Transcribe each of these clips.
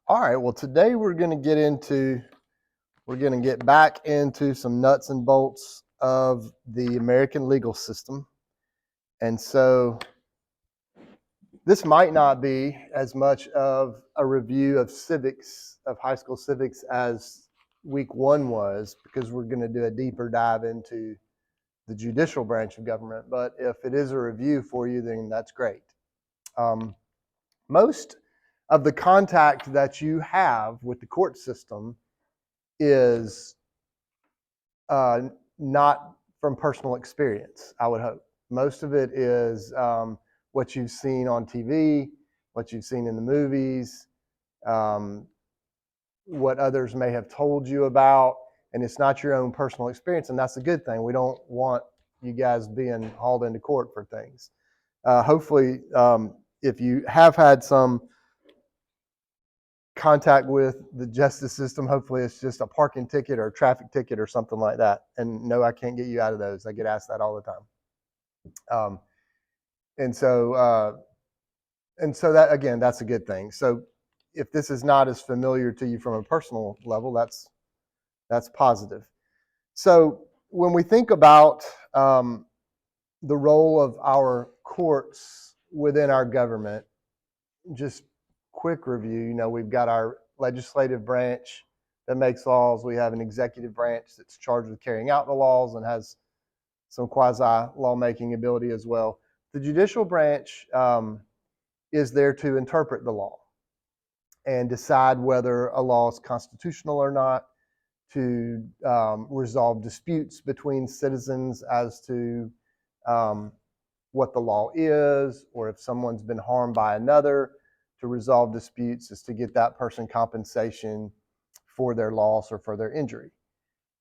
All right, well, today we're going to get back into some nuts and bolts of the American legal system. And so this might not be as much of a review of civics, of high school civics, as week one was, because we're going to do a deeper dive into the judicial branch of government. But if it is a review for you, then that's great. Most of the contact that you have with the court system is not from personal experience, I would hope. Most of it is what you've seen on TV, what you've seen in the movies, what others may have told you about, and it's not your own personal experience, and that's a good thing. We don't want you guys being hauled into court for things. Hopefully, if you have had some contact with the justice system, hopefully it's just a parking ticket or a traffic ticket or something like that. And no, I can't get you out of those. I get asked that all the time. And so that, again, that's a good thing. So if this is not as familiar to you from a personal level, that's positive. So when we think about the role of our courts within our government, just quick review, we've got our legislative branch that makes laws. We have an executive branch that's charged with carrying out the laws and has some quasi-lawmaking ability as well. The judicial branch is there to interpret the law and decide whether a law is constitutional or not, to resolve disputes between citizens as to what the law is, or if someone's been harmed by another, to resolve disputes is to get that person compensation for their loss or for their injury.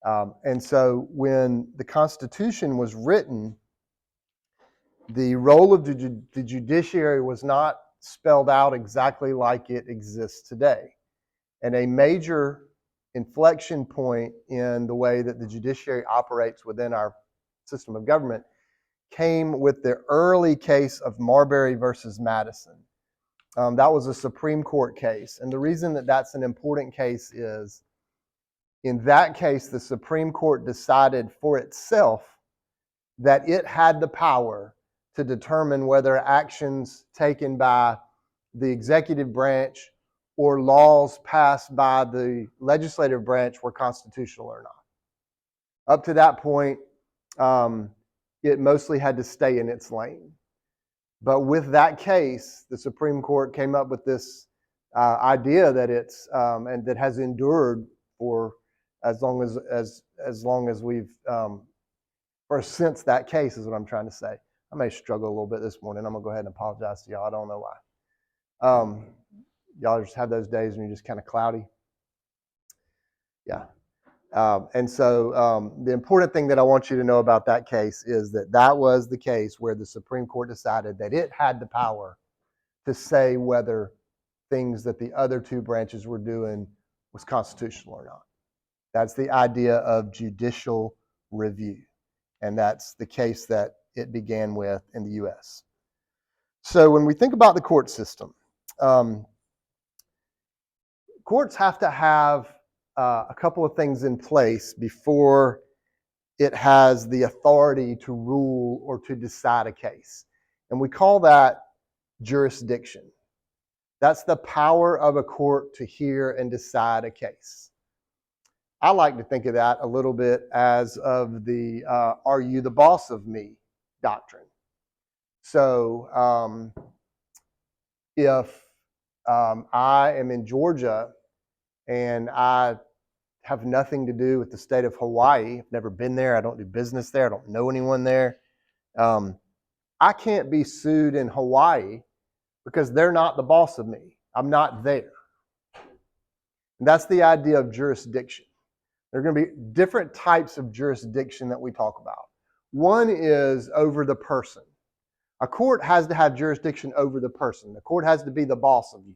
And so when the Constitution was written, the role of the judiciary was not spelled out exactly like it exists today. And a major inflection point in the way that the judiciary operates within our system of government came with the early case of Marbury versus Madison. That was a Supreme Court case. And the reason that that's an important case is, in that case, the Supreme Court decided for itself that it had the power to determine whether actions taken by the executive branch or laws passed by the legislative branch were constitutional or not. Up to that point, it mostly had to stay in its lane. But with that case, the Supreme Court came up with this idea that it's and that has endured for as long as we've or since that case is what I'm trying to say. I may struggle a little bit this morning. I'm gonna go ahead and apologize to y'all. I don't know why. Y'all just have those days when you're just kind of cloudy. Yeah. And so the important thing that I want you to know about that case is that that was the case where the Supreme Court decided that it had the power to say whether things that the other two branches were doing was constitutional or not. That's the idea of judicial review. And that's the case that it began with in the U.S. So when we think about the court system, courts have to have a couple of things in place before it has the authority to rule or to decide a case. And we call that jurisdiction. That's the power of a court to hear and decide a case. I like to think of that a little bit as of the "are you the boss of me" doctrine. So if I am in Georgia and I have nothing to do with the state of Hawaii, I've never been there, I don't do business there, I don't know anyone there, I can't be sued in Hawaii because they're not the boss of me. I'm not there. And that's the idea of jurisdiction. There are going to be different types of jurisdiction that we talk about. One is over the person. A court has to have jurisdiction over the person. The court has to be the boss of you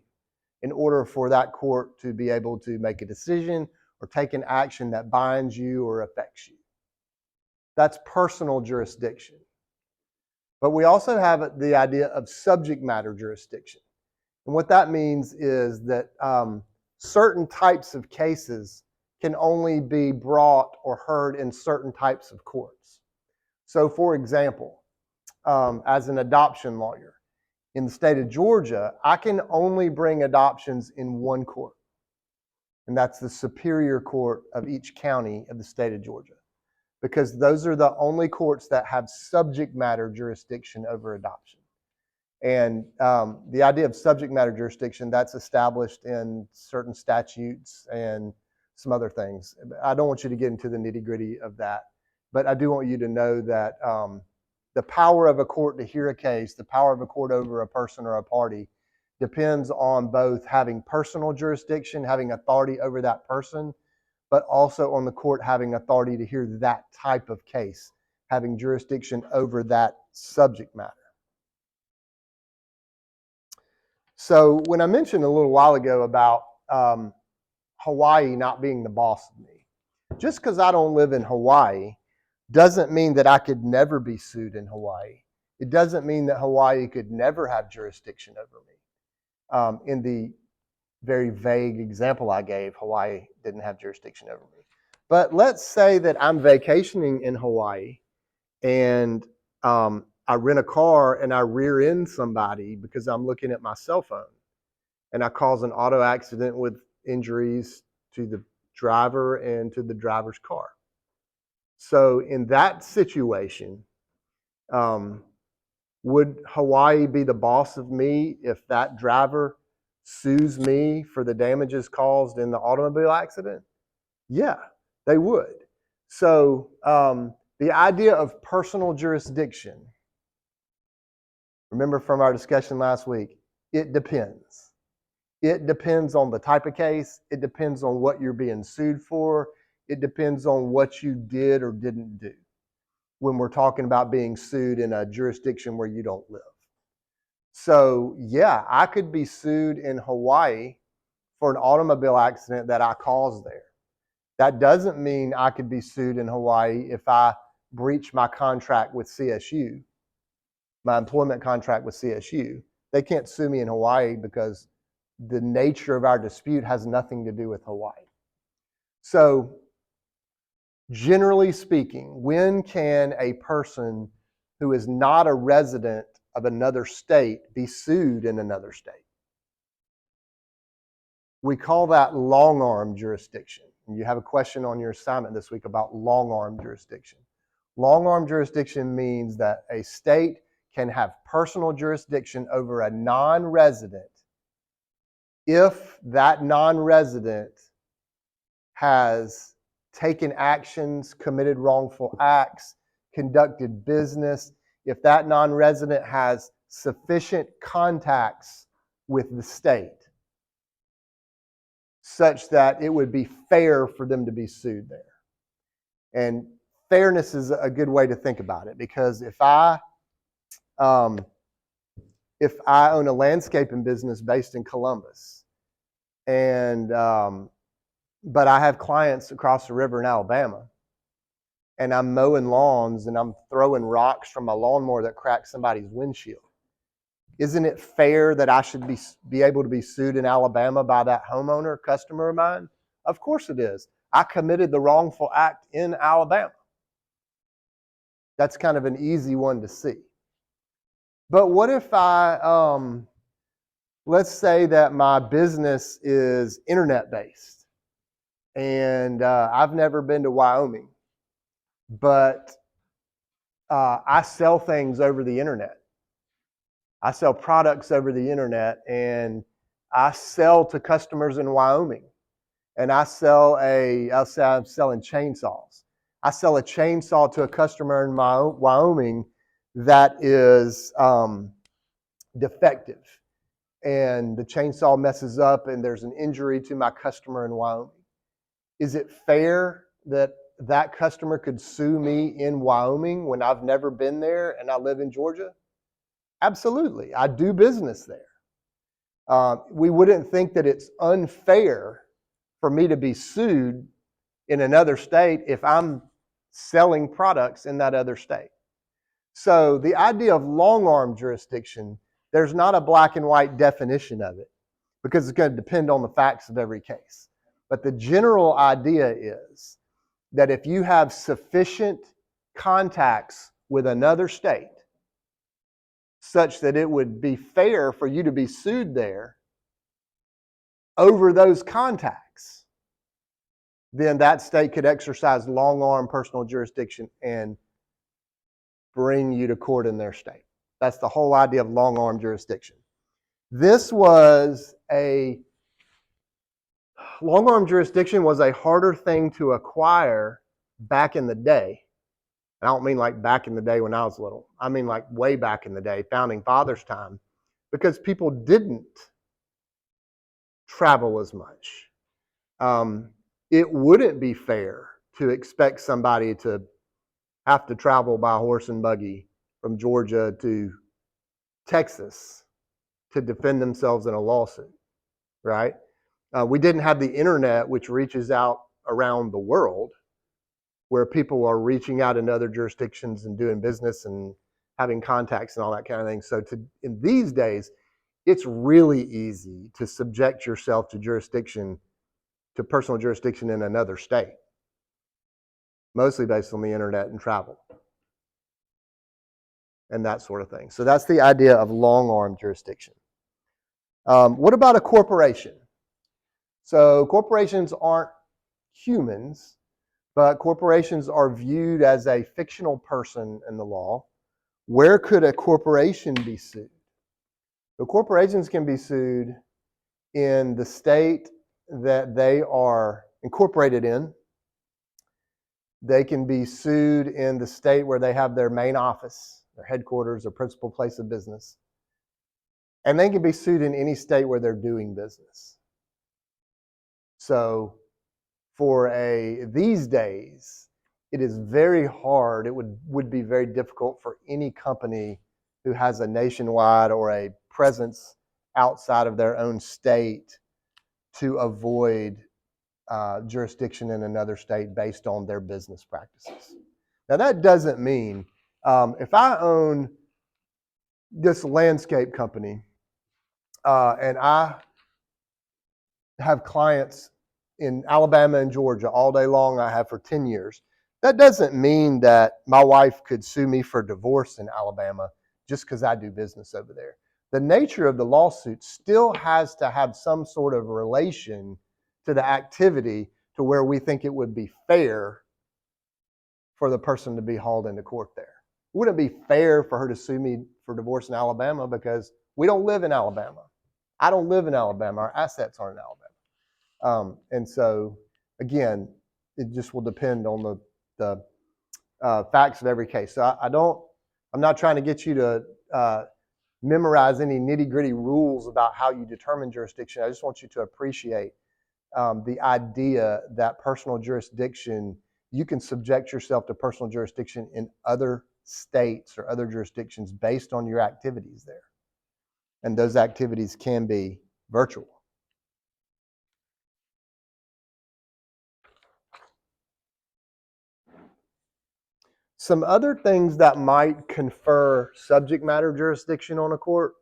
in order for that court to be able to make a decision or take an action that binds you or affects you. That's personal jurisdiction. But we also have the idea of subject matter jurisdiction. And what that means is that certain types of cases can only be brought or heard in certain types of courts. So, for example, as an adoption lawyer in the state of Georgia, I can only bring adoptions in one court, and that's the Superior Court of each county of the state of Georgia, because those are the only courts that have subject matter jurisdiction over adoption. And the idea of subject matter jurisdiction, that's established in certain statutes and some other things. I don't want you to get into the nitty-gritty of that, but I do want you to know that the power of a court to hear a case, the power of a court over a person or a party, depends on both having personal jurisdiction, having authority over that person, but also on the court having authority to hear that type of case, having jurisdiction over that subject matter. So when I mentioned a little while ago about Hawaii not being the boss of me, just because I don't live in Hawaii doesn't mean that I could never be sued in Hawaii. It doesn't mean that Hawaii could never have jurisdiction over me. In the very vague example I gave, Hawaii didn't have jurisdiction over me. But let's say that I'm vacationing in Hawaii and I rent a car and I rear end somebody because I'm looking at my cell phone, and I cause an auto accident with injuries to the driver and to the driver's car. So in that situation, would Hawaii be the boss of me if that driver sues me for the damages caused in the automobile accident? Yeah, they would. So the idea of personal jurisdiction, remember from our discussion last week, it depends. It depends on the type of case. It depends on what you're being sued for. It depends on what you did or didn't do when we're talking about being sued in a jurisdiction where you don't live. So yeah, I could be sued in Hawaii for an automobile accident that I caused there. That doesn't mean I could be sued in Hawaii if I breach my contract with CSU, my employment contract with CSU. They can't sue me in Hawaii because the nature of our dispute has nothing to do with Hawaii. So generally speaking, when can a person who is not a resident of another state be sued in another state? We call that long-arm jurisdiction. And you have a question on your assignment this week about long-arm jurisdiction. Long-arm jurisdiction means that a state can have personal jurisdiction over a non-resident if that non-resident has taken actions, committed wrongful acts, conducted business, if that non-resident has sufficient contacts with the state such that it would be fair for them to be sued there. And fairness is a good way to think about it, because if I own a landscaping business based in Columbus, and but I have clients across the river in Alabama, and I'm mowing lawns and I'm throwing rocks from my lawnmower that cracked somebody's windshield, isn't it fair that I should be able to be sued in Alabama by that homeowner, customer of mine? Of course it is. I committed the wrongful act in Alabama. That's kind of an easy one to see. But what if let's say that my business is internet-based, and I've never been to Wyoming, but I sell things over the internet. I sell products over the internet, and I sell to customers in Wyoming. And I'll say I'm selling chainsaws. I sell a chainsaw to a customer in Wyoming that is defective, and the chainsaw messes up and there's an injury to my customer in Wyoming. Is it fair that that customer could sue me in Wyoming when I've never been there and I live in Georgia? Absolutely. I do business there. We wouldn't think that it's unfair for me to be sued in another state if I'm selling products in that other state. So the idea of long-arm jurisdiction, there's not a black and white definition of it. because it's going to depend on the facts of every case. But the general idea is that if you have sufficient contacts with another state such that it would be fair for you to be sued there over those contacts, then that state could exercise long-arm personal jurisdiction and bring you to court in their state. That's the whole idea of long-arm jurisdiction. Long-arm jurisdiction was a harder thing to acquire back in the day. I don't mean like back in the day when I was little. I mean like way back in the day, founding fathers' time, because people didn't travel as much. It wouldn't be fair to expect somebody to have to travel by horse and buggy from Georgia to Texas to defend themselves in a lawsuit, right? We didn't have the internet, which reaches out around the world, where people are reaching out in other jurisdictions and doing business and having contacts and all that kind of thing. So in these days, it's really easy to subject yourself to personal jurisdiction in another state, mostly based on the internet and travel and that sort of thing. So that's the idea of long-arm jurisdiction. What about a corporation? So corporations aren't humans, but corporations are viewed as a fictional person in the law. Where could a corporation be sued? The corporations can be sued in the state that they are incorporated in. They can be sued in the state where they have their main office, their headquarters, their principal place of business. And they can be sued in any state where they're doing business. So these days, it is very hard. It would be very difficult for any company who has a nationwide or a presence outside of their own state to avoid jurisdiction in another state based on their business practices. Now, that doesn't mean if I own this landscape company and I have clients in Alabama and Georgia all day long, I have for 10 years, that doesn't mean that my wife could sue me for divorce in Alabama just because I do business over there. The nature of the lawsuit still has to have some sort of relation to the activity to where we think it would be fair for the person to be hauled into court there. It wouldn't be fair for her to sue me for divorce in Alabama because we don't live in Alabama. I don't live in Alabama. Our assets aren't in Alabama. And so, again, it just will depend on the facts of every case. So I'm not trying to get you to memorize any nitty-gritty rules about how you determine jurisdiction. I just want you to appreciate the idea that personal jurisdiction, you can subject yourself to personal jurisdiction in other states or other jurisdictions based on your activities there. And those activities can be virtual. Some other things that might confer subject matter jurisdiction on a court.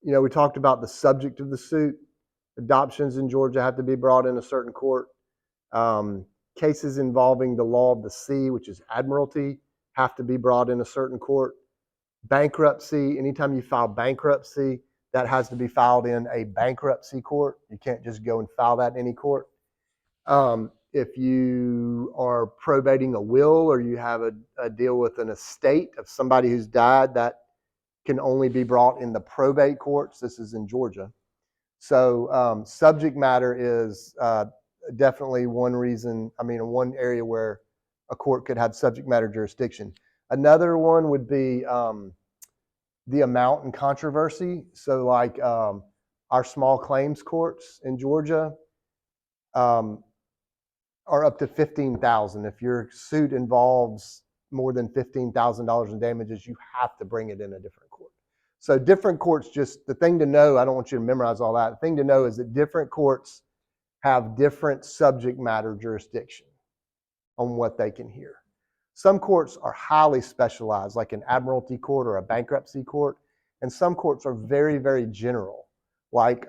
We talked about the subject of the suit. Adoptions in Georgia have to be brought in a certain court. Cases involving the law of the sea, which is admiralty, have to be brought in a certain court. Bankruptcy, anytime you file bankruptcy, that has to be filed in a bankruptcy court. You can't just go and file that in any court. If you are probating a will or you have a deal with an estate of somebody who's died, that can only be brought in the probate courts. This is in Georgia. So subject matter is definitely one area where a court could have subject matter jurisdiction. Another one would be the amount in controversy. So like our small claims courts in Georgia are up to $15,000. If your suit involves more than $15,000 in damages, you have to bring it in a different court. So different courts, just the thing to know, I don't want you to memorize all that. The thing to know is that different courts have different subject matter jurisdiction on what they can hear. Some courts are highly specialized, like an admiralty court or a bankruptcy court, and some courts are very, very general. Like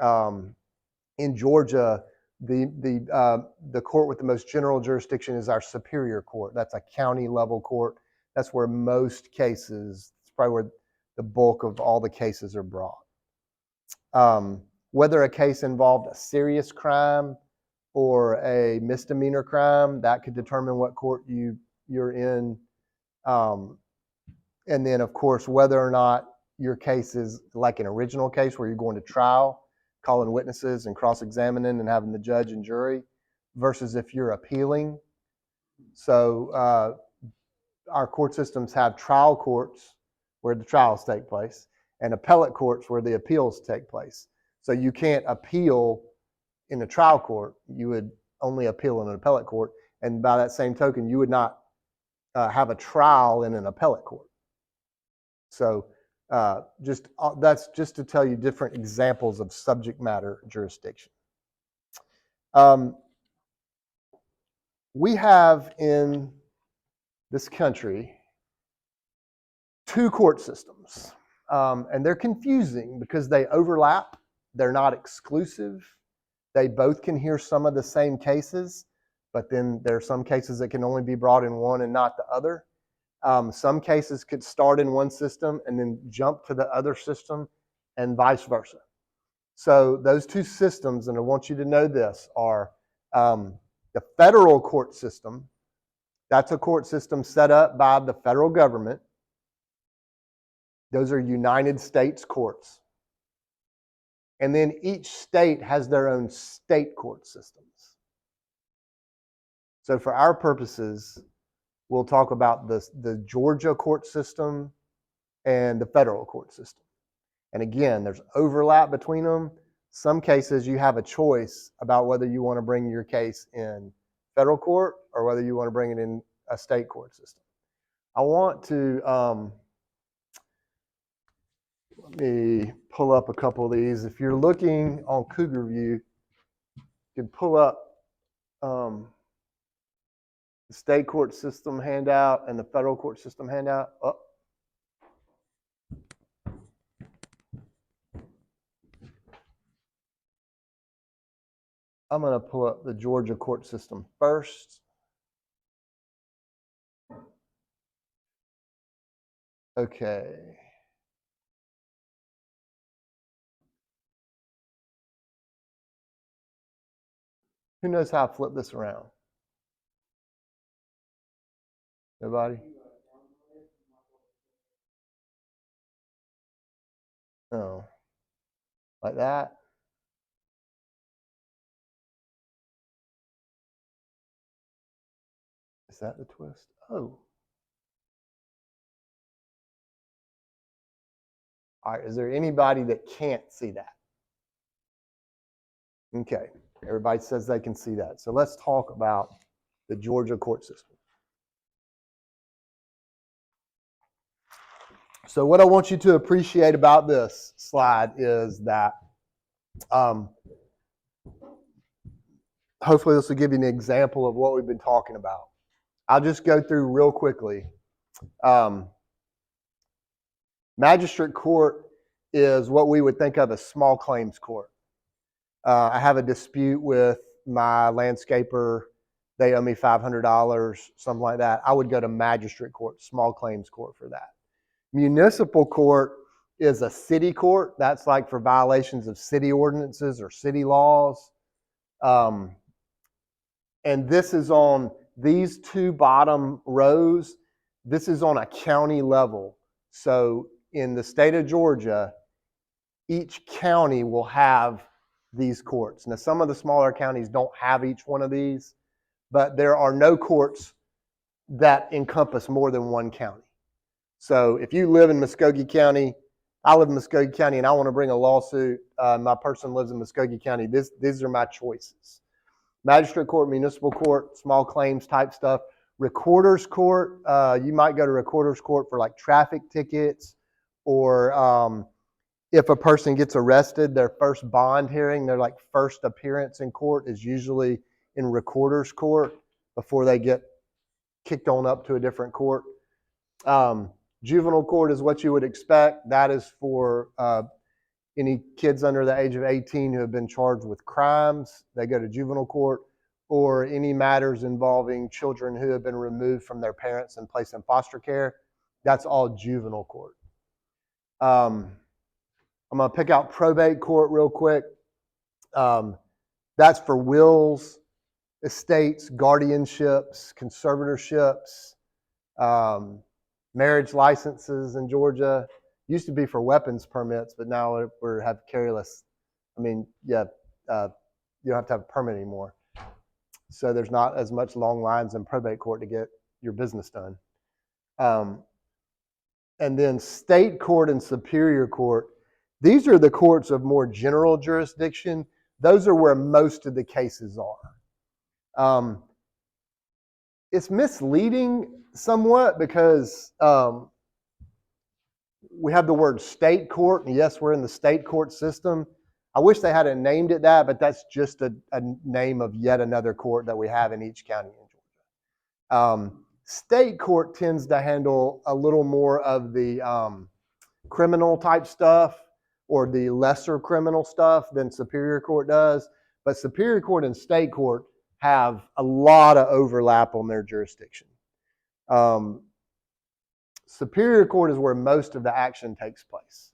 in Georgia, the court with the most general jurisdiction is our Superior Court. That's a county level court. That's where most cases, it's probably where the bulk of all the cases are brought. Whether a case involved a serious crime or a misdemeanor crime, that could determine what court you're in. And then, of course, whether or not your case is like an original case where you're going to trial, calling witnesses and cross-examining and having the judge and jury, versus if you're appealing. So our court systems have trial courts where the trials take place and appellate courts where the appeals take place. So you can't appeal in a trial court. You would only appeal in an appellate court. And by that same token, you would not have a trial in an appellate court. So that's just to tell you different examples of subject matter jurisdiction. We have in this country 2 court systems, and they're confusing because they overlap. They're not exclusive. They both can hear some of the same cases, but then there are some cases that can only be brought in one and not the other. Some cases could start in one system and then jump to the other system and vice versa. So those 2 systems, and I want you to know this, are the federal court system. That's a court system set up by the federal government. Those are United States courts. And then each state has their own state court systems. So for our purposes, we'll talk about the Georgia court system and the federal court system. And again, there's overlap between them. Some cases you have a choice about whether you want to bring your case in federal court or whether you want to bring it in a state court system. I want to let me pull up a couple of these. If you're looking on Cougar View, you can pull up the state court system handout and the federal court system handout. Oh. I'm going to pull up the Georgia court system first. Okay. Who knows how I flip this around? Nobody? No. Like that? Is that the twist? Oh. All right. Is there anybody that can't see that? Okay. Everybody says they can see that. So let's talk about the Georgia court system. So what I want you to appreciate about this slide is that hopefully this will give you an example of what we've been talking about. I'll just go through real quickly. Magistrate court is what we would think of as small claims court. I have a dispute with my landscaper. They owe me $500, something like that. I would go to magistrate court, small claims court for that. Municipal court is a city court. That's like for violations of city ordinances or city laws. And this is on these 2 bottom rows. This is on a county level. So in the state of Georgia, each county will have these courts. Now, some of the smaller counties don't have each one of these, but there are no courts that encompass more than one county. So if you live in Muskogee County, I live in Muskogee County and I want to bring a lawsuit, my person lives in Muskogee County, these are my choices. Magistrate court, municipal court, small claims type stuff. Recorder's court, you might go to recorder's court for like traffic tickets, or if a person gets arrested, their first bond hearing, their like first appearance in court is usually in recorder's court before they get kicked on up to a different court. Juvenile court is what you would expect. That is for any kids under the age of 18 who have been charged with crimes. They go to juvenile court, or any matters involving children who have been removed from their parents and placed in foster care. That's all juvenile court. I'm going to pick out probate court real quick. That's for wills, estates, guardianships, conservatorships, marriage licenses in Georgia. Used to be for weapons permits, but now we have careless. You don't have to have a permit anymore. So there's not as much long lines in probate court to get your business done. And then state court and superior court. These are the courts of more general jurisdiction. Those are where most of the cases are. It's misleading somewhat because we have the word state court, and yes, we're in the state court system. I wish they hadn't named it that, but that's just a name of yet another court that we have in each county in Georgia. State court tends to handle a little more of the criminal type stuff or the lesser criminal stuff than superior court does. But superior court and state court have a lot of overlap on their jurisdiction. Superior court is where most of the action takes place.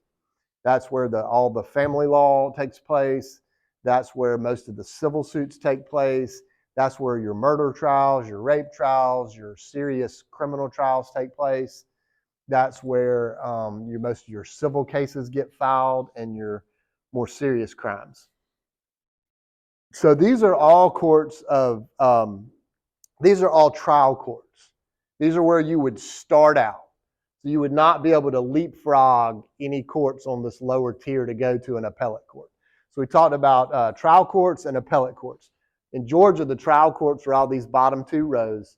That's where all the family law takes place. That's where most of the civil suits take place. That's where your murder trials, your rape trials, your serious criminal trials take place. That's where most of your civil cases get filed and your more serious crimes. So these are all courts of, these are all trial courts. These are where you would start out. So you would not be able to leapfrog any courts on this lower tier to go to an appellate court. So we talked about trial courts and appellate courts. In Georgia, the trial courts are all these bottom two rows.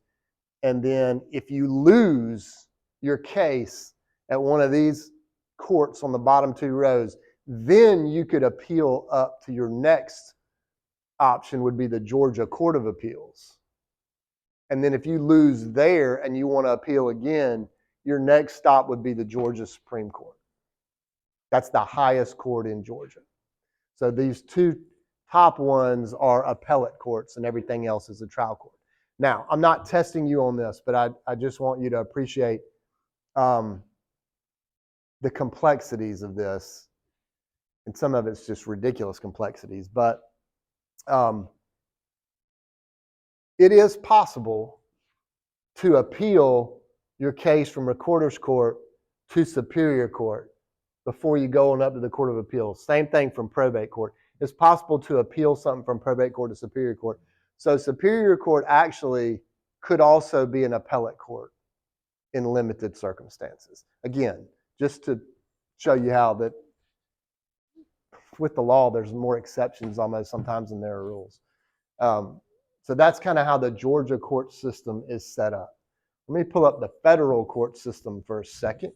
And then if you lose your case at one of these courts on the bottom two rows, then you could appeal up to your next option would be the Georgia Court of Appeals. And then if you lose there and you want to appeal again, your next stop would be the Georgia Supreme Court. That's the highest court in Georgia. So these two top ones are appellate courts and everything else is a trial court. Now, I'm not testing you on this, but I just want you to appreciate the complexities of this. And some of it's just ridiculous complexities. But it is possible to appeal your case from recorder's court to superior court before you go on up to the Court of Appeals. Same thing from probate court. It's possible to appeal something from probate court to superior court. So superior court actually could also be an appellate court in limited circumstances. Again, just to show you how that with the law, there's more exceptions almost sometimes than there are rules. So that's kind of how the Georgia court system is set up. Let me pull up the federal court system for a second.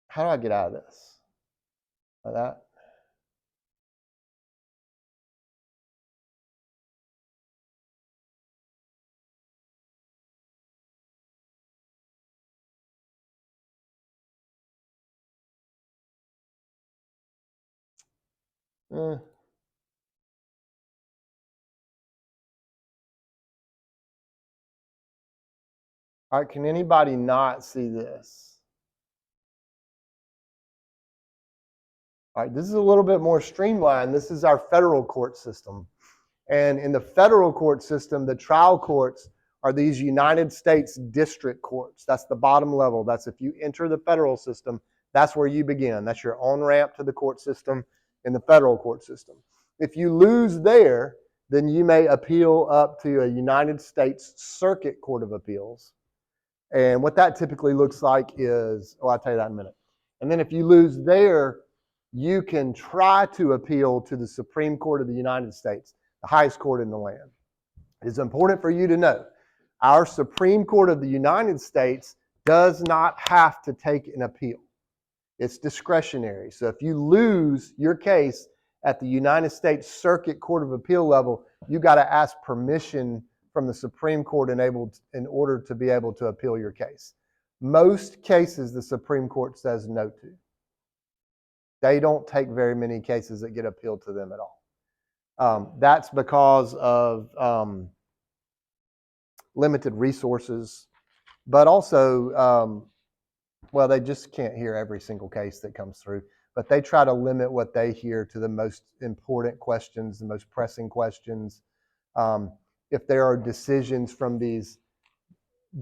How do I get out of this? Like that? All right, can anybody not see this? All right, this is a little bit more streamlined. This is our federal court system. And in the federal court system, the trial courts are these United States district courts. That's the bottom level. That's if you enter the federal system, that's where you begin. That's your on-ramp to the court system in the federal court system. If you lose there, then you may appeal up to a United States Circuit Court of Appeals. And what that typically looks like is, I'll tell you that in a minute. And then if you lose there, you can try to appeal to the Supreme Court of the United States, the highest court in the land. It's important for you to know, our Supreme Court of the United States does not have to take an appeal. It's discretionary. So if you lose your case at the United States Circuit Court of Appeal level, you got to ask permission from the Supreme Court in order to be able to appeal your case. Most cases the Supreme Court says no to. They don't take very many cases that get appealed to them at all. That's because of limited resources, but also, well, they just can't hear every single case that comes through. But they try to limit what they hear to the most important questions, the most pressing questions. If there are decisions from these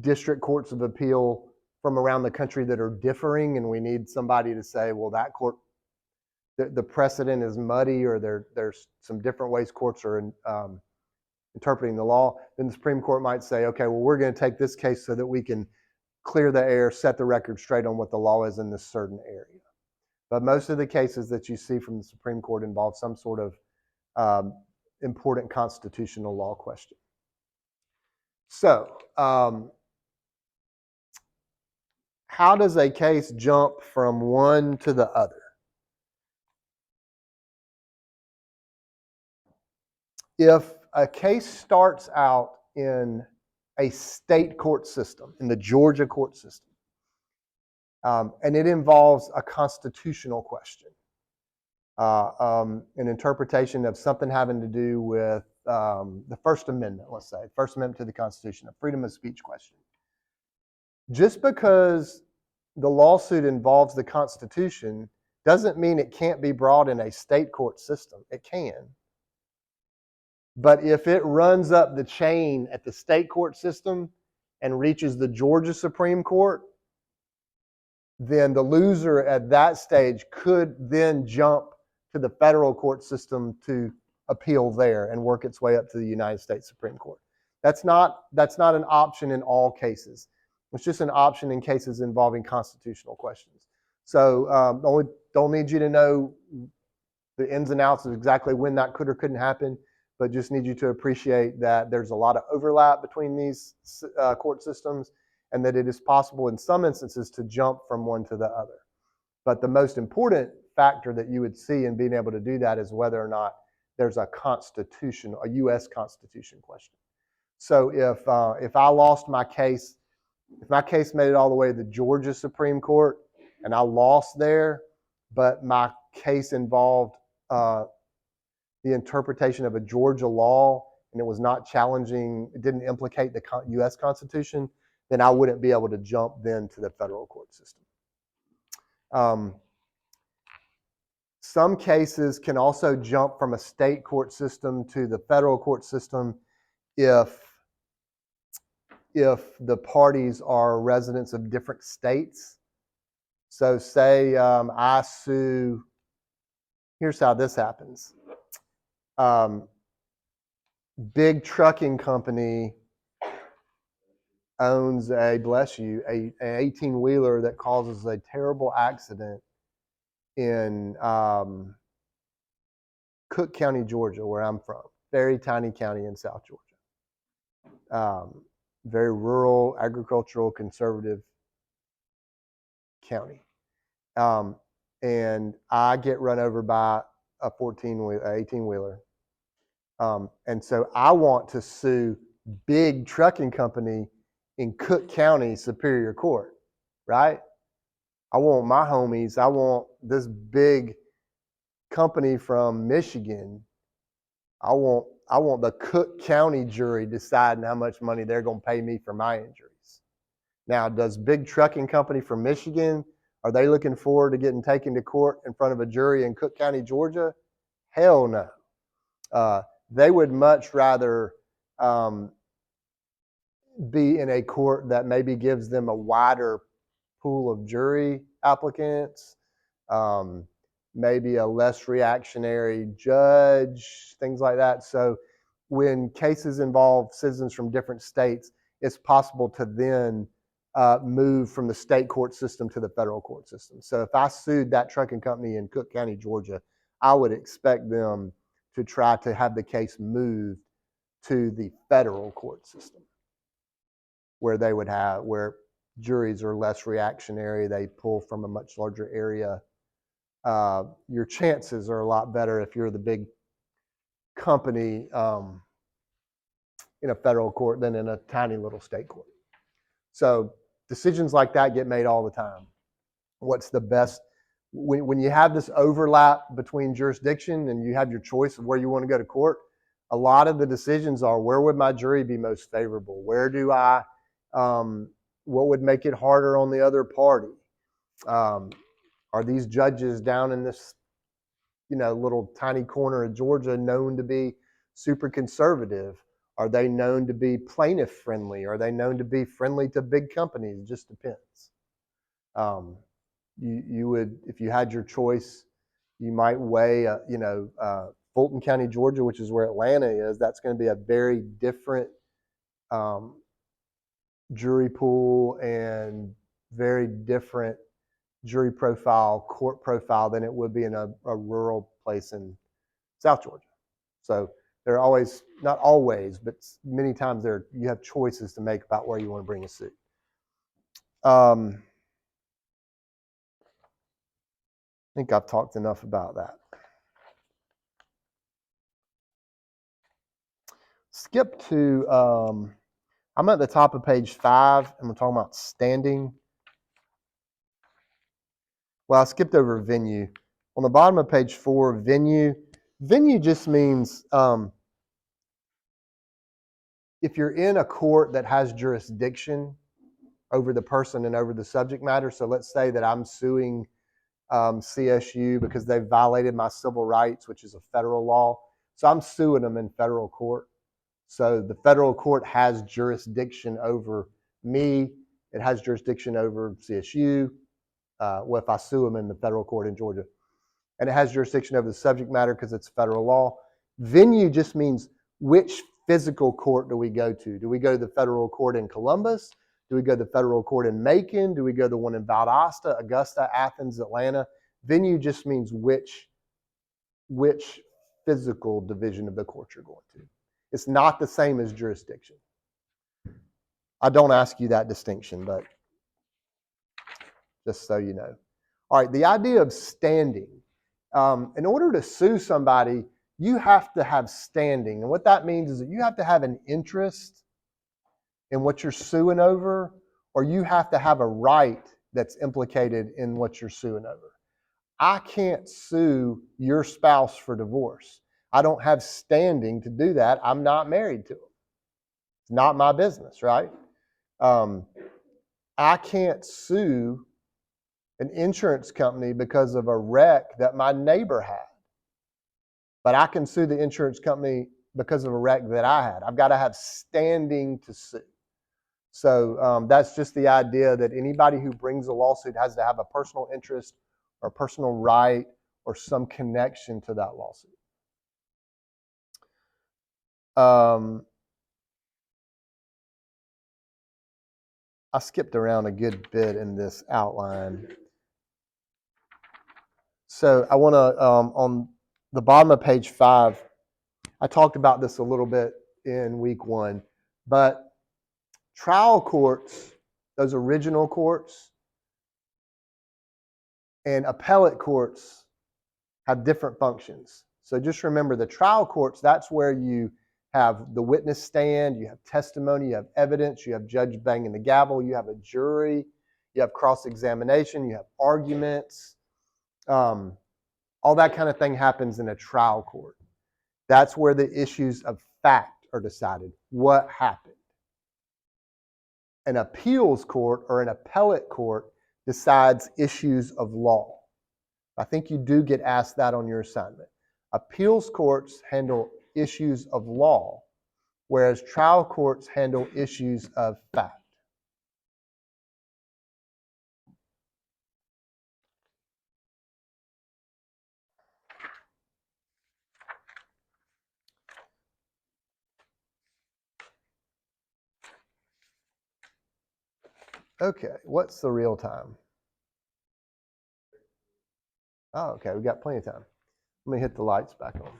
district courts of appeal from around the country that are differing, and we need somebody to say, well, that court, the precedent is muddy, or there's some different ways courts are interpreting the law, then the Supreme Court might say, okay, well, we're going to take this case so that we can clear the air, set the record straight on what the law is in this certain area. But most of the cases that you see from the Supreme Court involve some sort of important constitutional law question. So, how does a case jump from one to the other? If a case starts out in a state court system, in the Georgia court system, and it involves a constitutional question, an interpretation of something having to do with the First Amendment, let's say, First Amendment to the Constitution, a freedom of speech question. Just because the lawsuit involves the Constitution doesn't mean it can't be brought in a state court system. It can. But if it runs up the chain at the state court system and reaches the Georgia Supreme Court, then the loser at that stage could then jump to the federal court system to appeal there and work its way up to the United States Supreme Court. That's not an option in all cases. It's just an option in cases involving constitutional questions. So don't need you to know the ins and outs of exactly when that could or couldn't happen, but just need you to appreciate that there's a lot of overlap between these court systems, and that it is possible in some instances to jump from one to the other. But the most important factor that you would see in being able to do that is whether or not there's a U.S. Constitution question. So if I lost my case, if my case made it all the way to the Georgia Supreme Court and I lost there, but my case involved the interpretation of a Georgia law and it was not challenging, it didn't implicate the U.S. Constitution, then I wouldn't be able to jump then to the federal court system. Some cases can also jump from a state court system to the federal court system if the parties are residents of different states. So say I sue, here's how this happens. Big trucking company owns an 18-wheeler that causes a terrible accident in Cook County, Georgia, where I'm from. Very tiny county in South Georgia. Very rural, agricultural, conservative county. And I get run over by a 18-wheeler. And so I want to sue big trucking company in Cook County Superior Court, right? I want my homies, I want this big company from Michigan. I want the Cook County jury deciding how much money they're going to pay me for my injuries. Now, does big trucking company from Michigan, are they looking forward to getting taken to court in front of a jury in Cook County, Georgia? Hell no. They would much rather be in a court that maybe gives them a wider pool of jury applicants, maybe a less reactionary judge, things like that. So when cases involve citizens from different states, it's possible to then move from the state court system to the federal court system. So if I sued that trucking company in Cook County, Georgia, I would expect them to try to have the case moved to the federal court system, where juries are less reactionary, they pull from a much larger area. Your chances are a lot better if you're the big company in a federal court than in a tiny little state court. So decisions like that get made all the time. What's the best? When you have this overlap between jurisdiction and you have your choice of where you want to go to court, a lot of the decisions are, where would my jury be most favorable? Where do I, what would make it harder on the other party? Are these judges down in this, little tiny corner of Georgia known to be super conservative? Are they known to be plaintiff friendly? Are they known to be friendly to big companies? It just depends. You would, if you had your choice, you might weigh, Fulton County, Georgia, which is where Atlanta is. That's going to be a very different jury pool and very different jury profile, court profile than it would be in a rural place in South Georgia. So there are always, not always, but many times you have choices to make about where you want to bring a suit. I think I've talked enough about that. Skip to, I'm at the top of page 5, and we're talking about standing. Well, I skipped over venue. On the bottom of page 4, venue just means if you're in a court that has jurisdiction over the person and over the subject matter. So let's say that I'm suing CSU because they violated my civil rights, which is a federal law. So I'm suing them in federal court. So the federal court has jurisdiction over me. It has jurisdiction over CSU. Well, if I sue them in the federal court in Georgia, and it has jurisdiction over the subject matter because it's federal law. Venue just means which physical court do we go to? Do we go to the federal court in Columbus? Do we go to the federal court in Macon? Do we go to the one in Valdosta, Augusta, Athens, Atlanta? Venue just means which physical division of the court you're going to. It's not the same as jurisdiction. I don't ask you that distinction, but just so you know. All right, the idea of standing. In order to sue somebody, you have to have standing. And what that means is that you have to have an interest in what you're suing over, or you have to have a right that's implicated in what you're suing over. I can't sue your spouse for divorce. I don't have standing to do that. I'm not married to them. It's not my business, right? I can't sue an insurance company because of a wreck that my neighbor had. But I can sue the insurance company because of a wreck that I had. I've got to have standing to sue. So that's just the idea that anybody who brings a lawsuit has to have a personal interest or personal right or some connection to that lawsuit. I skipped around a good bit in this outline. So I want to, on the bottom of page 5, I talked about this a little bit in week 1, but trial courts, those original courts, and appellate courts have different functions. So just remember the trial courts, that's where you have the witness stand, you have testimony, you have evidence, you have judge banging the gavel, you have a jury, you have cross-examination, you have arguments. All that kind of thing happens in a trial court. That's where the issues of fact are decided. What happened? An appeals court or an appellate court decides issues of law. I think you do get asked that on your assignment. Appeals courts handle issues of law, whereas trial courts handle issues of fact. Okay, what's the real time? Oh, okay, we got plenty of time. Let me hit the lights back on.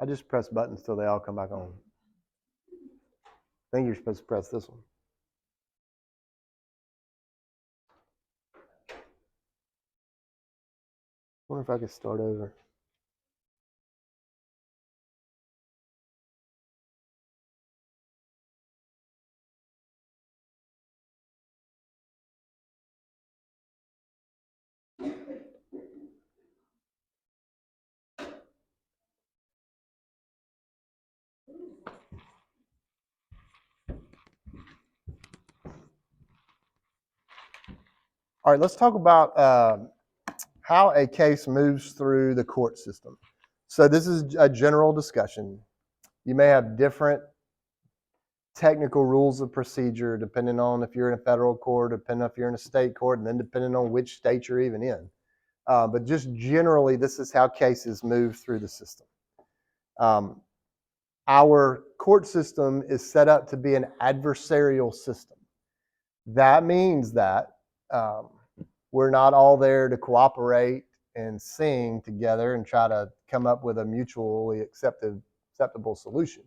I just press buttons till they all come back on. I think you're supposed to press this one. I wonder if I could start over. All right, let's talk about how a case moves through the court system. So this is a general discussion. You may have different technical rules of procedure depending on if you're in a federal court, depending on if you're in a state court, and then depending on which state you're even in. But just generally, this is how cases move through the system. Our court system is set up to be an adversarial system. That means that we're not all there to cooperate and sing together and try to come up with a mutually acceptable solution.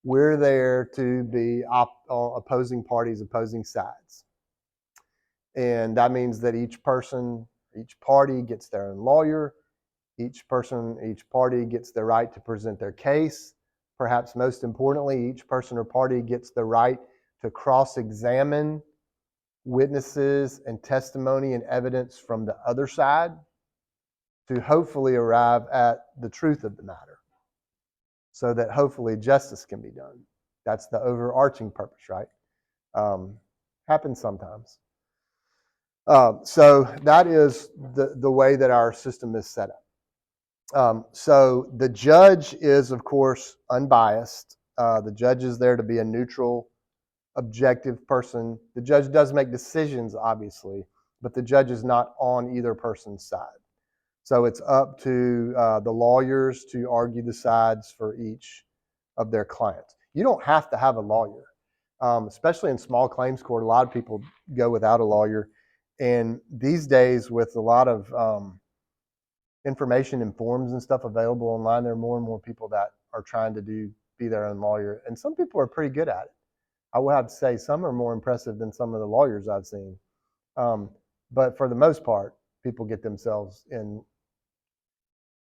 We're there to be opposing parties, opposing sides. And that means that each party gets their own lawyer. Each party gets the right to present their case. Perhaps most importantly, each person or party gets the right to cross-examine witnesses and testimony and evidence from the other side to hopefully arrive at the truth of the matter so that hopefully justice can be done. That's the overarching purpose, right? Happens sometimes. So that is the way that our system is set up. So the judge is, of course, unbiased. The judge is there to be a neutral, objective person. The judge does make decisions, obviously, but the judge is not on either person's side. So it's up to the lawyers to argue the sides for each of their clients. You don't have to have a lawyer, especially in small claims court. A lot of people go without a lawyer. And these days, with a lot of information and forms and stuff available online, there are more and more people that are trying to be their own lawyer. And some people are pretty good at it. I will have to say some are more impressive than some of the lawyers I've seen. But for the most part, people get themselves in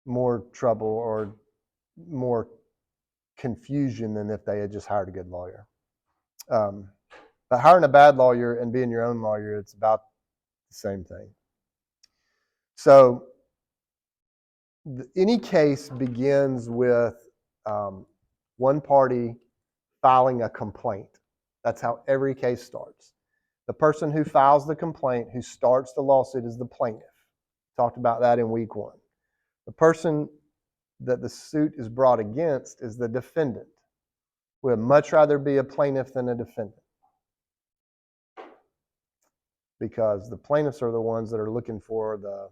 more trouble or more confusion than if they had just hired a good lawyer. But hiring a bad lawyer and being your own lawyer, it's about the same thing. So any case begins with one party filing a complaint. That's how every case starts. The person who files the complaint, who starts the lawsuit, is the plaintiff. Talked about that in week 1. The person that the suit is brought against is the defendant. We would much rather be a plaintiff than a defendant, because the plaintiffs are the ones that are looking for the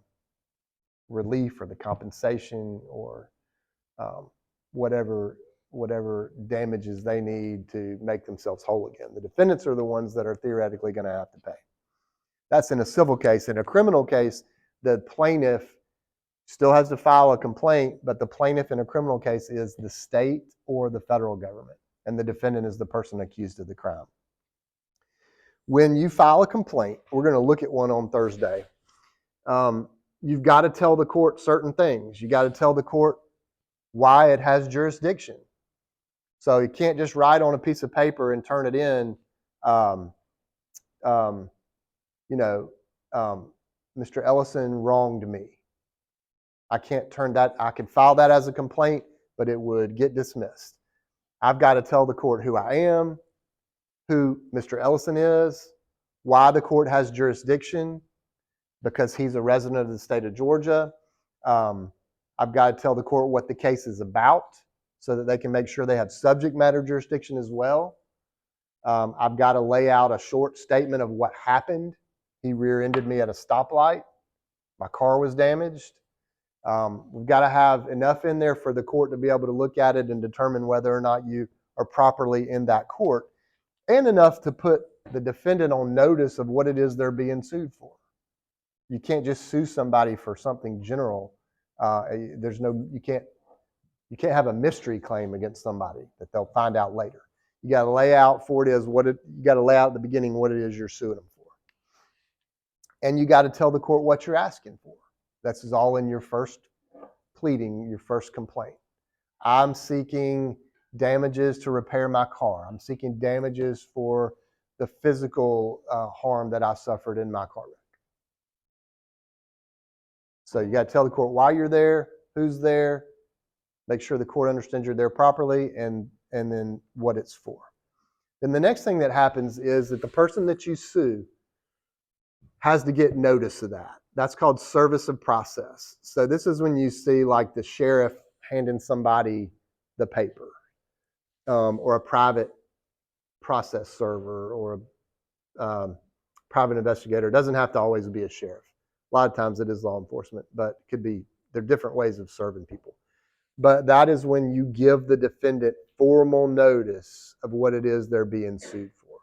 relief or the compensation or whatever damages they need to make themselves whole again. The defendants are the ones that are theoretically going to have to pay. That's in a civil case. In a criminal case, the plaintiff still has to file a complaint, but the plaintiff in a criminal case is the state or the federal government, and the defendant is the person accused of the crime. When you file a complaint, we're going to look at one on Thursday. You've got to tell the court certain things. You got to tell the court why it has jurisdiction. So you can't just write on a piece of paper and turn it in, Mr. Ellison wronged me. I can't turn that. I could file that as a complaint, but it would get dismissed. I've got to tell the court who I am, who Mr. Ellison is, why the court has jurisdiction, because he's a resident of the state of Georgia. I've got to tell the court what the case is about so that they can make sure they have subject matter jurisdiction as well. I've got to lay out a short statement of what happened. He rear-ended me at a stoplight. My car was damaged. We've got to have enough in there for the court to be able to look at it and determine whether or not you are properly in that court, and enough to put the defendant on notice of what it is they're being sued for. You can't just sue somebody for something general. You can't You can't have a mystery claim against somebody that they'll find out later. You got to lay out for it is you got to lay out at the beginning what it is you're suing them for. And you got to tell the court what you're asking for. That's all in your first pleading, your first complaint. I'm seeking damages to repair my car. I'm seeking damages for the physical harm that I suffered in my car wreck. So you got to tell the court why you're there, who's there, make sure the court understands you're there properly, and then what it's for. Then the next thing that happens is that the person that you sue has to get notice of that. That's called service of process. So this is when you see like the sheriff handing somebody the paper, or a private process server, or a private investigator. It doesn't have to always be a sheriff. A lot of times it is law enforcement, but it could be, there are different ways of serving people. But that is when you give the defendant formal notice of what it is they're being sued for.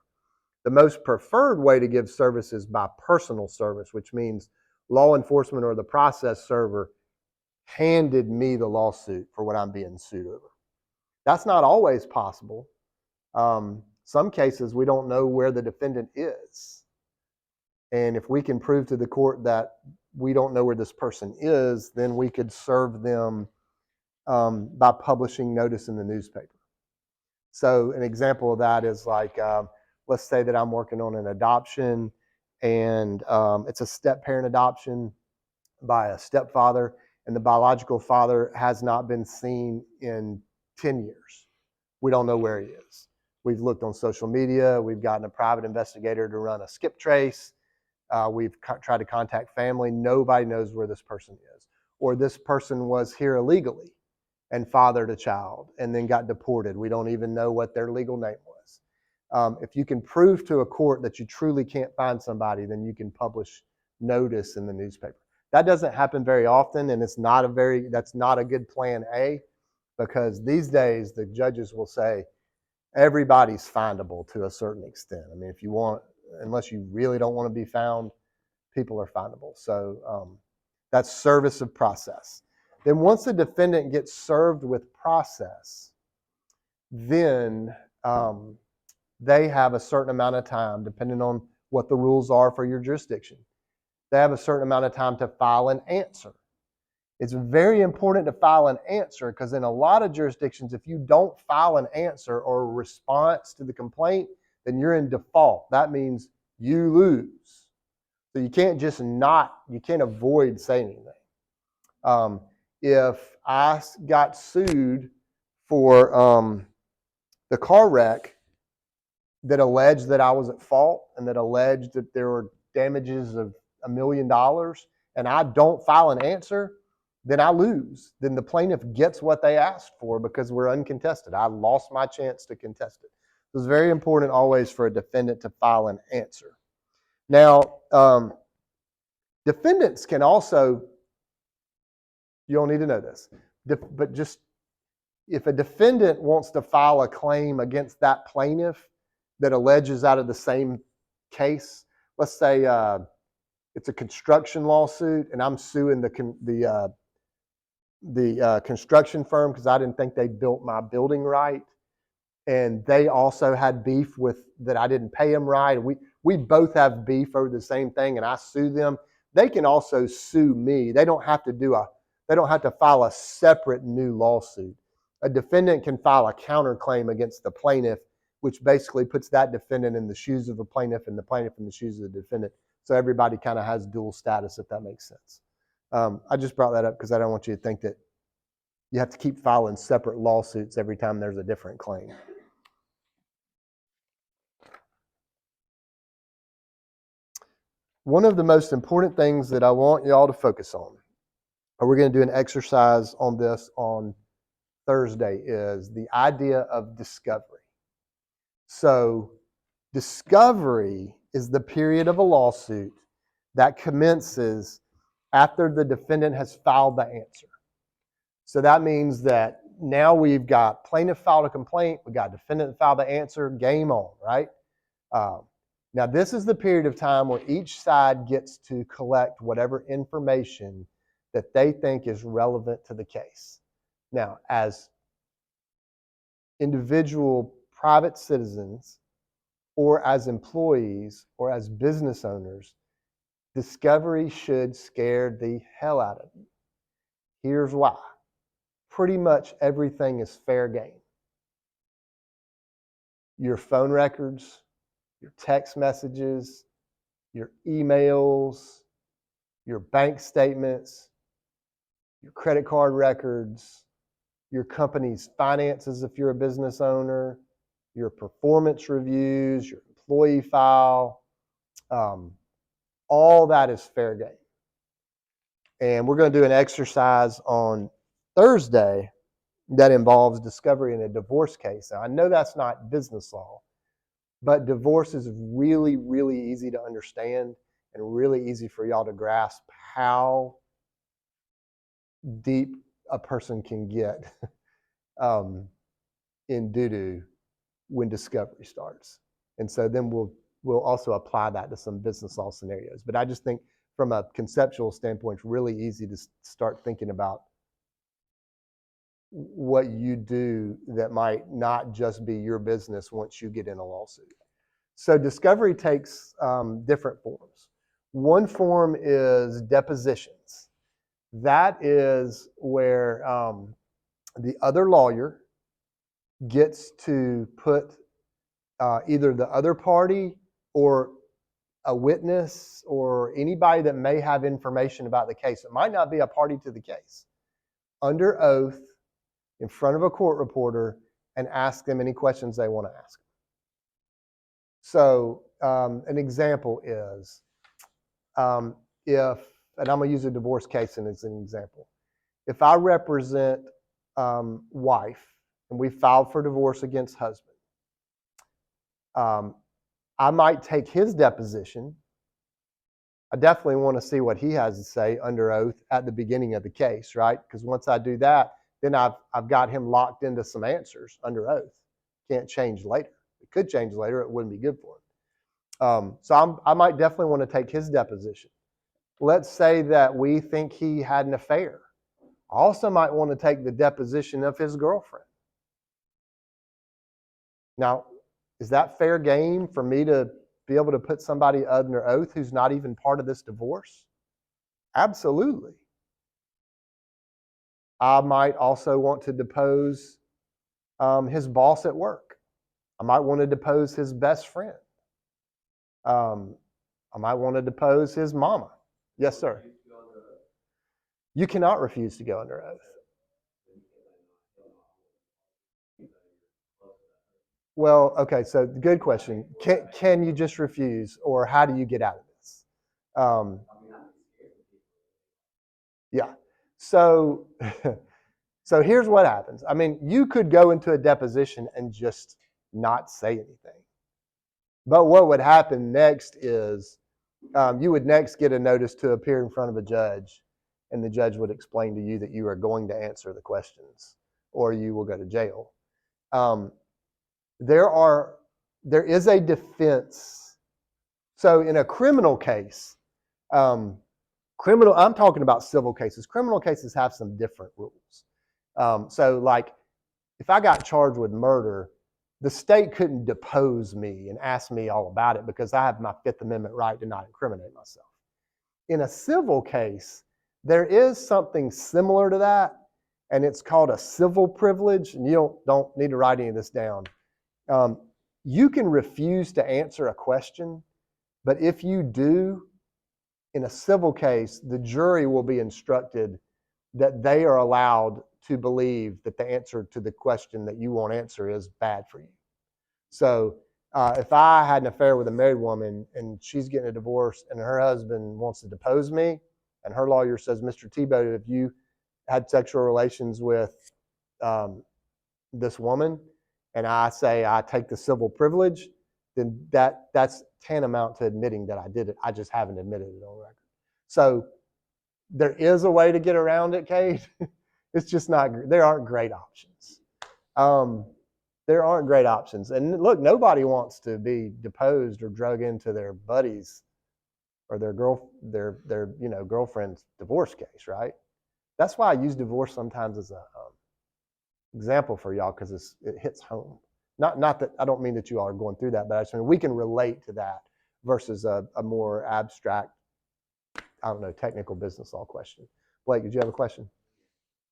The most preferred way to give service is by personal service, which means law enforcement or the process server handed me the lawsuit for what I'm being sued over. That's not always possible. Some cases we don't know where the defendant is. And if we can prove to the court that we don't know where this person is, then we could serve them by publishing notice in the newspaper. So an example of that is like, let's say that I'm working on an adoption, and it's a step-parent adoption by a stepfather, and the biological father has not been seen in 10 years. We don't know where he is. We've looked on social media. We've gotten a private investigator to run a skip trace. We've tried to contact family. Nobody knows where this person is. Or this person was here illegally and fathered a child and then got deported. We don't even know what their legal name was. If you can prove to a court that you truly can't find somebody, then you can publish notice in the newspaper. That doesn't happen very often, and that's not a good plan A, because these days the judges will say everybody's findable to a certain extent. I mean, if you want, unless you really don't want to be found, people are findable. So that's service of process. Then once the defendant gets served with process, then they have a certain amount of time, depending on what the rules are for your jurisdiction. They have a certain amount of time to file an answer. It's very important to file an answer, because in a lot of jurisdictions, if you don't file an answer or a response to the complaint, then you're in default. That means you lose. So you can't just you can't avoid saying anything. If I got sued for the car wreck that alleged that I was at fault and that alleged that there were damages of $1 million, and I don't file an answer, then I lose. Then the plaintiff gets what they asked for because we're uncontested. I lost my chance to contest it. It's very important always for a defendant to file an answer. Now, defendants can also, you don't need to know this, but just if a defendant wants to file a claim against that plaintiff that alleges out of the same case, let's say it's a construction lawsuit and I'm suing the construction firm because I didn't think they built my building right, and they also had beef with that I didn't pay them right. We both have beef over the same thing, and I sue them. They can also sue me. They don't have to file a separate new lawsuit. A defendant can file a counterclaim against the plaintiff, which basically puts that defendant in the shoes of the plaintiff and the plaintiff in the shoes of the defendant. So everybody kind of has dual status, if that makes sense. I just brought that up because I don't want you to think that you have to keep filing separate lawsuits every time there's a different claim. One of the most important things that I want you all to focus on, and we're going to do an exercise on this on Thursday, is the idea of discovery. So discovery is the period of a lawsuit that commences after the defendant has filed the answer. So that means that now we've got plaintiff filed a complaint, we got defendant filed the answer, game on, right? Now this is the period of time where each side gets to collect whatever information that they think is relevant to the case. Now, as individual private citizens or as employees or as business owners, discovery should scare the hell out of you. Here's why. Pretty much everything is fair game. Your phone records, your text messages, your emails, your bank statements, your credit card records, your company's finances if you're a business owner, your performance reviews, your employee file, all that is fair game. And we're going to do an exercise on Thursday that involves discovery in a divorce case. Now, I know that's not business law, but divorce is really, really easy to understand and really easy for y'all to grasp how deep a person can get in doo-doo when discovery starts. And so then we'll also apply that to some business law scenarios. But I just think from a conceptual standpoint, it's really easy to start thinking about what you do that might not just be your business once you get in a lawsuit. So discovery takes different forms. One form is depositions. That is where the other lawyer gets to put either the other party or a witness or anybody that may have information about the case. It might not be a party to the case, under oath in front of a court reporter and ask them any questions they want to ask. So an example is if, and I'm going to use a divorce case as an example. If I represent wife and we filed for divorce against husband, I might take his deposition. I definitely want to see what he has to say under oath at the beginning of the case, right? Because once I do that, then I've got him locked into some answers under oath. Can't change later. It could change later. It wouldn't be good for him. So I might definitely want to take his deposition. Let's say that we think he had an affair. I also might want to take the deposition of his girlfriend. Now, is that fair game for me to be able to put somebody under oath who's not even part of this divorce? Absolutely. I might also want to depose his boss at work. I might want to depose his best friend. I might want to depose his mama. Yes, sir. You cannot refuse to go under oath. Well, okay, so good question. Can you just refuse, or how do you get out of this? Yeah. So, so here's what happens. I mean, you could go into a deposition and just not say anything. But what would happen next is you would next get a notice to appear in front of a judge, and the judge would explain to you that you are going to answer the questions, or you will go to jail. There is a defense. So in a criminal case, I'm talking about civil cases. Criminal cases have some different rules. So like if I got charged with murder, the state couldn't depose me and ask me all about it because I have my Fifth Amendment right to not incriminate myself. In a civil case, there is something similar to that, and it's called a civil privilege, and you don't need to write any of this down. You can refuse to answer a question, but if you do, in a civil case, the jury will be instructed that they are allowed to believe that the answer to the question that you won't answer is bad for you. So if I had an affair with a married woman and she's getting a divorce and her husband wants to depose me, and her lawyer says, Mr. Tebow, if you had sexual relations with this woman, and I say I take the civil privilege, then that's tantamount to admitting that I did it. I just haven't admitted it on record. So there is a way to get around it, Kate. It's just not. There aren't great options. There aren't great options. And look, nobody wants to be deposed or drug into their buddies or their girlfriend's divorce case, right? That's why I use divorce sometimes as example for y'all because it hits home. Not that I don't mean that you all are going through that, but I just mean we can relate to that versus a more abstract, I don't know, technical business law question. Blake, did you have a question?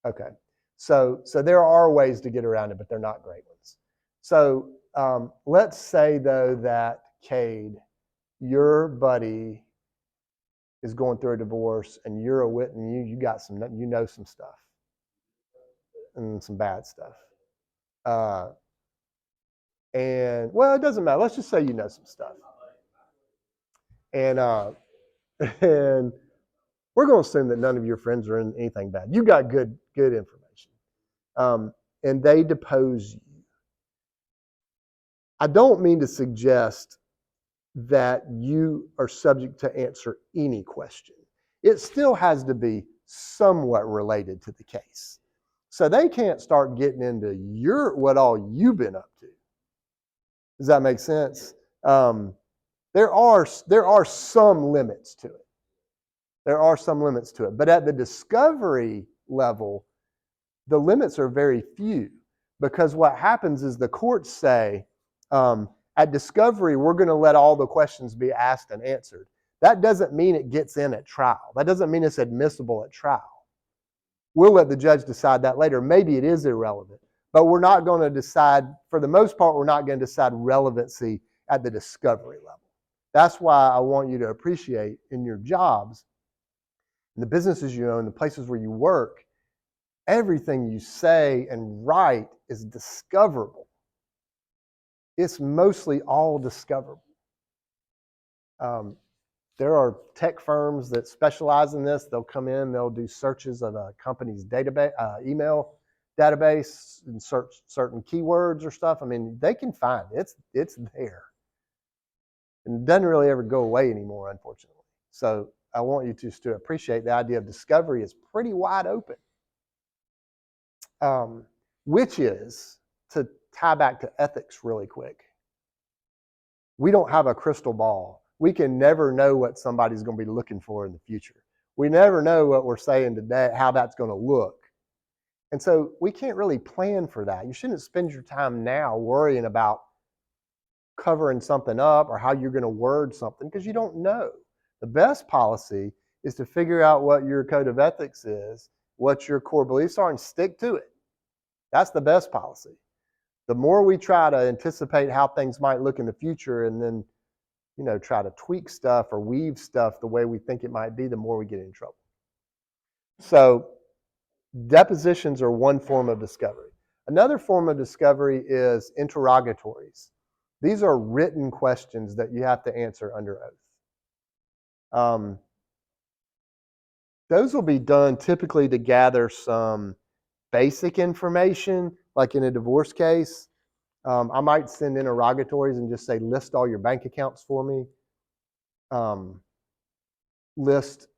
Okay. So there are ways to get around it, but they're not great ones. So let's say though that Cade, your buddy is going through a divorce and you're a witness, you got some, you know, some stuff and some bad stuff. And well, it doesn't matter. Let's just say you know some stuff. And and we're going to assume that none of your friends are in anything bad. You got good information. And they depose you. I don't mean to suggest that you are subject to answer any question. It still has to be somewhat related to the case. So they can't start getting into what all you've been up to. Does that make sense? There are some limits to it. There are some limits to it. But at the discovery level, the limits are very few, because what happens is the courts say, at discovery, we're going to let all the questions be asked and answered. That doesn't mean it gets in at trial. That doesn't mean it's admissible at trial. We'll let the judge decide that later. Maybe it is irrelevant, but we're not going to decide, for the most part, we're not going to decide relevancy at the discovery level. That's why I want you to appreciate in your jobs, in the businesses you own, the places where you work, everything you say and write is discoverable. It's mostly all discoverable. There are tech firms that specialize in this. They'll come in, they'll do searches of a company's database, email database, and search certain keywords or stuff. I mean, they can find it. It's there. And it doesn't really ever go away anymore, unfortunately. So I want you to appreciate the idea of discovery is pretty wide open. Which is, to tie back to ethics really quick, we don't have a crystal ball. We can never know what somebody's going to be looking for in the future. We never know what we're saying today, how that's going to look. And so we can't really plan for that. You shouldn't spend your time now worrying about covering something up or how you're going to word something, because you don't know. The best policy is to figure out what your code of ethics is, what your core beliefs are, and stick to it. That's the best policy. The more we try to anticipate how things might look in the future and then, try to tweak stuff or weave stuff the way we think it might be, the more we get in trouble. So depositions are one form of discovery. Another form of discovery is interrogatories. These are written questions that you have to answer under oath. Those will be done typically to gather some basic information, like in a divorce case. I might send interrogatories and just say, list all your bank accounts for me. List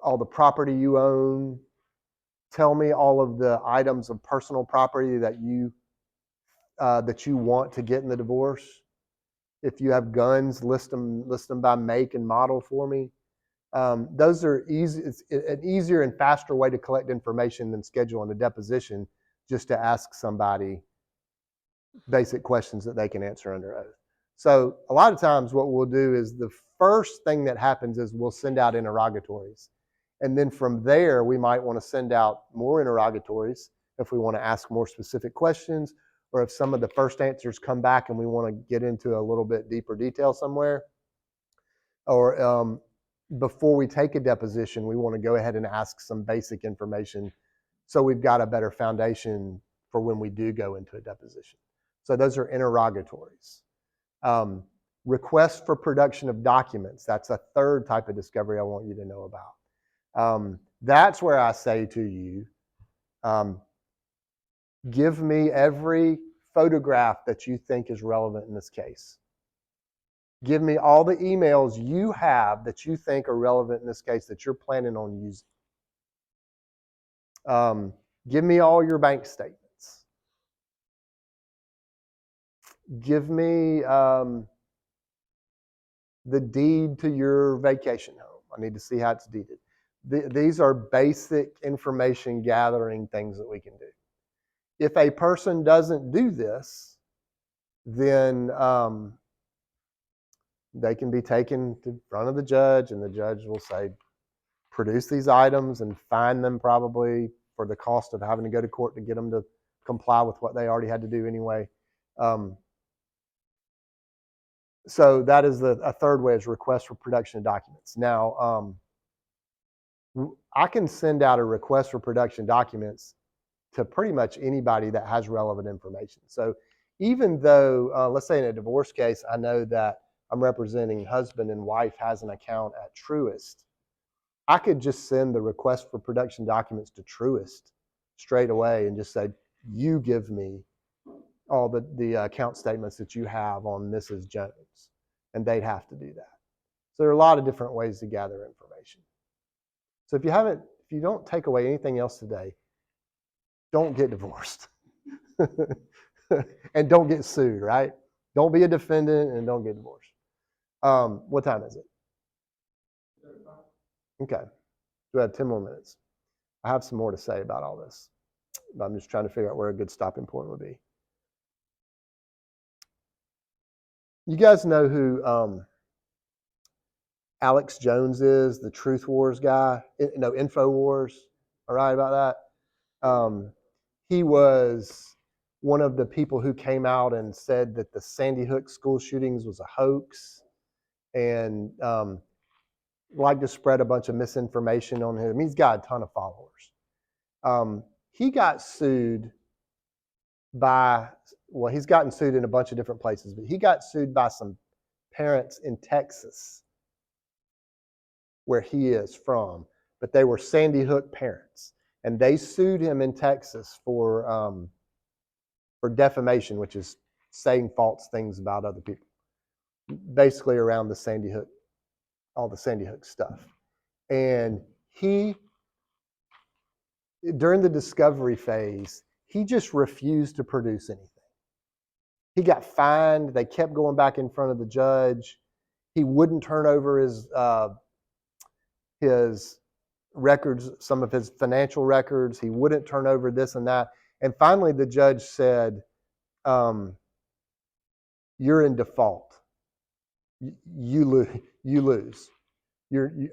all the property you own. Tell me all of the items of personal property that you want to get in the divorce. If you have guns, list them by make and model for me. Those are easy. It's an easier and faster way to collect information than scheduling a deposition just to ask somebody basic questions that they can answer under oath. So a lot of times what we'll do is the first thing that happens is we'll send out interrogatories. And then from there, we might want to send out more interrogatories if we want to ask more specific questions, or if some of the first answers come back and we want to get into a little bit deeper detail somewhere. Or before we take a deposition, we want to go ahead and ask some basic information so we've got a better foundation for when we do go into a deposition. So those are interrogatories. Request for production of documents. That's a third type of discovery I want you to know about. That's where I say to you, give me every photograph that you think is relevant in this case. Give me all the emails you have that you think are relevant in this case that you're planning on using. Give me all your bank statements. Give me the deed to your vacation home. I need to see how it's deeded. These are basic information gathering things that we can do. If a person doesn't do this, then they can be taken to front of the judge, and the judge will say, produce these items and fine them probably for the cost of having to go to court to get them to comply with what they already had to do anyway. So that is a third way, is request for production of documents. Now, I can send out a request for production documents to pretty much anybody that has relevant information. So even though, let's say in a divorce case, I know that I'm representing husband and wife has an account at Truist, I could just send the request for production documents to Truist straight away and just say, you give me all the account statements that you have on Mrs. Jones, and they'd have to do that. So there are a lot of different ways to gather information. So if you don't take away anything else today, don't get divorced. And don't get sued, right? Don't be a defendant and don't get divorced. What time is it? Okay. We have 10 more minutes. I have some more to say about all this, but I'm just trying to figure out where a good stopping point would be. You guys know who Alex Jones is, the Truth Wars guy? No, InfoWars. All right about that? He was one of the people who came out and said that the Sandy Hook school shootings was a hoax, and liked to spread a bunch of misinformation on him. He's got a ton of followers. He got sued he's gotten sued in a bunch of different places, but he got sued by some parents in Texas, where he is from, but they were Sandy Hook parents, and they sued him in Texas for defamation, which is saying false things about other people, basically around the Sandy Hook, all the Sandy Hook stuff. And during the discovery phase, he just refused to produce anything. He got fined. They kept going back in front of the judge. He wouldn't turn over his records, some of his financial records. He wouldn't turn over this and that. And finally, the judge said, you're in default. You lose.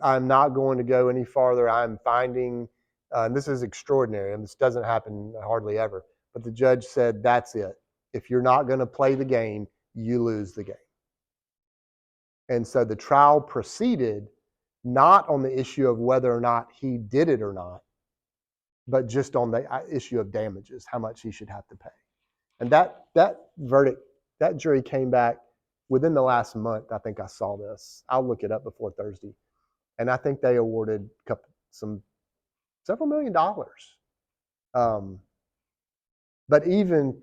I'm not going to go any farther. I'm finding, and this is extraordinary, and this doesn't happen hardly ever, but the judge said, that's it. If you're not going to play the game, you lose the game. And so the trial proceeded not on the issue of whether or not he did it or not, but just on the issue of damages, how much he should have to pay. And that verdict, that jury came back within the last month. I think I saw this. I'll look it up before Thursday. And I think they awarded several $1 million. But even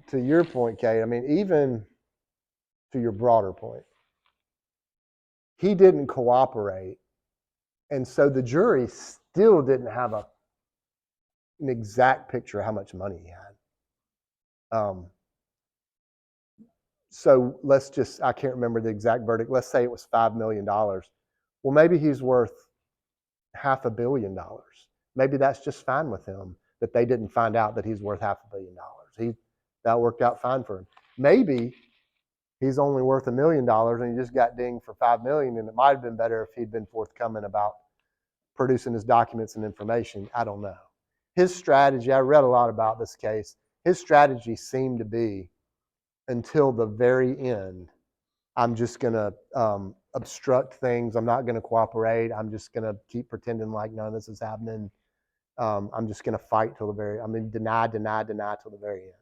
to your point, Kate, I mean, even to your broader point, he didn't cooperate. And so the jury still didn't have an exact picture of how much money he had. So I can't remember the exact verdict. Let's say it was $5 million. Well, maybe he's worth $500 million. Maybe that's just fine with him, that they didn't find out that he's worth $500 million. That worked out fine for him. Maybe he's only worth $1 million and he just got dinged for $5 million, and it might have been better if he'd been forthcoming about producing his documents and information. I don't know. His strategy, I read a lot about this case, his strategy seemed to be, until the very end, I'm just going to obstruct things. I'm not going to cooperate. I'm just going to keep pretending like none of this is happening. I'm just going to fight till deny till the very end.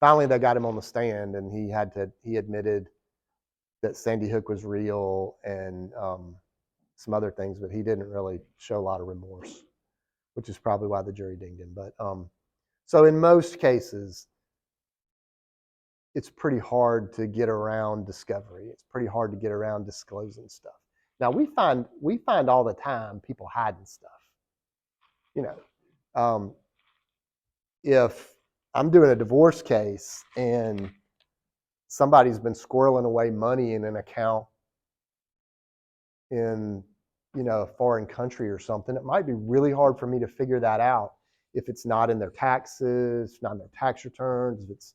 Finally, they got him on the stand, and he admitted that Sandy Hook was real and some other things, but he didn't really show a lot of remorse, which is probably why the jury dinged him. But so in most cases, it's pretty hard to get around discovery. It's pretty hard to get around disclosing stuff. Now we find all the time people hiding stuff. If I'm doing a divorce case and somebody's been squirreling away money in an account in a foreign country or something, it might be really hard for me to figure that out if it's not in their taxes, not in their tax returns,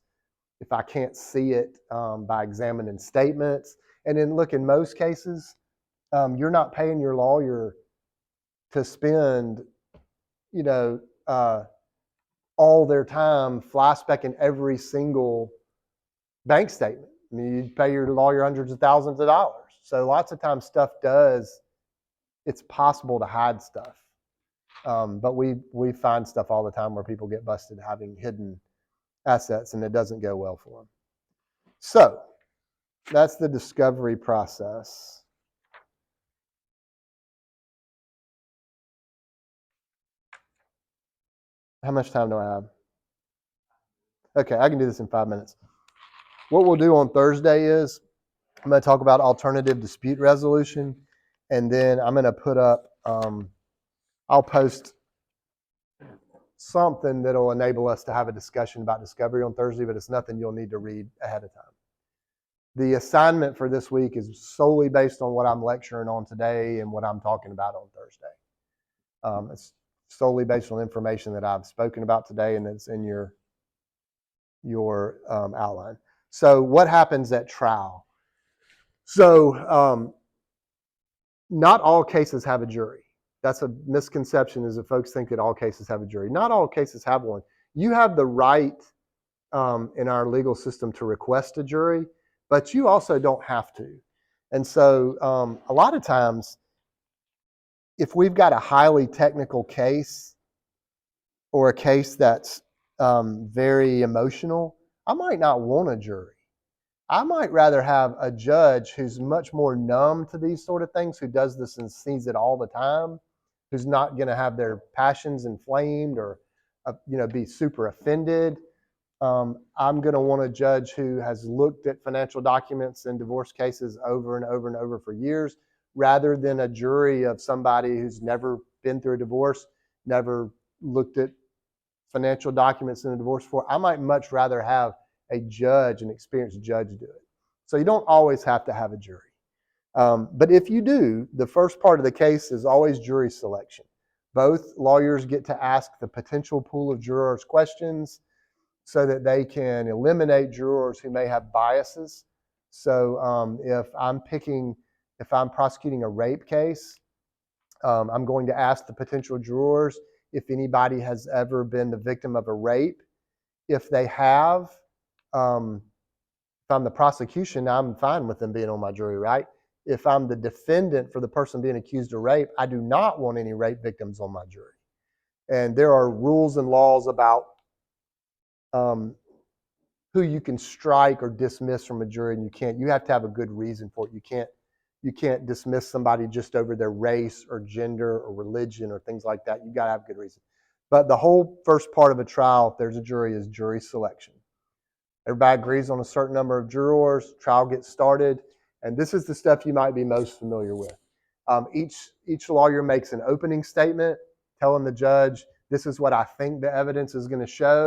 if I can't see it by examining statements. And then look, in most cases, you're not paying your lawyer to spend, all their time fly-specking every single bank statement. I mean, you pay your lawyer hundreds of thousands of dollars. So lots of times it's possible to hide stuff. But we find stuff all the time where people get busted having hidden assets, and it doesn't go well for them. So that's the discovery process. How much time do I have? Okay, I can do this in 5 minutes. What we'll do on Thursday is I'm going to talk about alternative dispute resolution, and then I'm going to put up, I'll post something that'll enable us to have a discussion about discovery on Thursday, but it's nothing you'll need to read ahead of time. The assignment for this week is solely based on what I'm lecturing on today and what I'm talking about on Thursday. It's solely based on information that I've spoken about today and that's in your outline. So what happens at trial? So not all cases have a jury. That's a misconception, is that folks think that all cases have a jury. Not all cases have one. You have the right in our legal system to request a jury, but you also don't have to. And so a lot of times, if we've got a highly technical case or a case that's very emotional, I might not want a jury. I might rather have a judge who's much more numb to these sort of things, who does this and sees it all the time, who's not going to have their passions inflamed or be super offended. I'm going to want a judge who has looked at financial documents in divorce cases over and over and over for years, rather than a jury of somebody who's never been through a divorce, never looked at financial documents in a divorce before. I might much rather have a judge, an experienced judge, do it. So you don't always have to have a jury. But if you do, the first part of the case is always jury selection. Both lawyers get to ask the potential pool of jurors questions so that they can eliminate jurors who may have biases. So if I'm prosecuting a rape case, I'm going to ask the potential jurors if anybody has ever been the victim of a rape. If they have, if I'm the prosecution, I'm fine with them being on my jury, right? If I'm the defendant for the person being accused of rape, I do not want any rape victims on my jury. And there are rules and laws about who you can strike or dismiss from a jury, and you have to have a good reason for it. You can't dismiss somebody just over their race or gender or religion or things like that. You got to have good reason. But the whole first part of a trial, if there's a jury, is jury selection. Everybody agrees on a certain number of jurors, trial gets started, and this is the stuff you might be most familiar with. Each lawyer makes an opening statement telling the judge, this is what I think the evidence is going to show.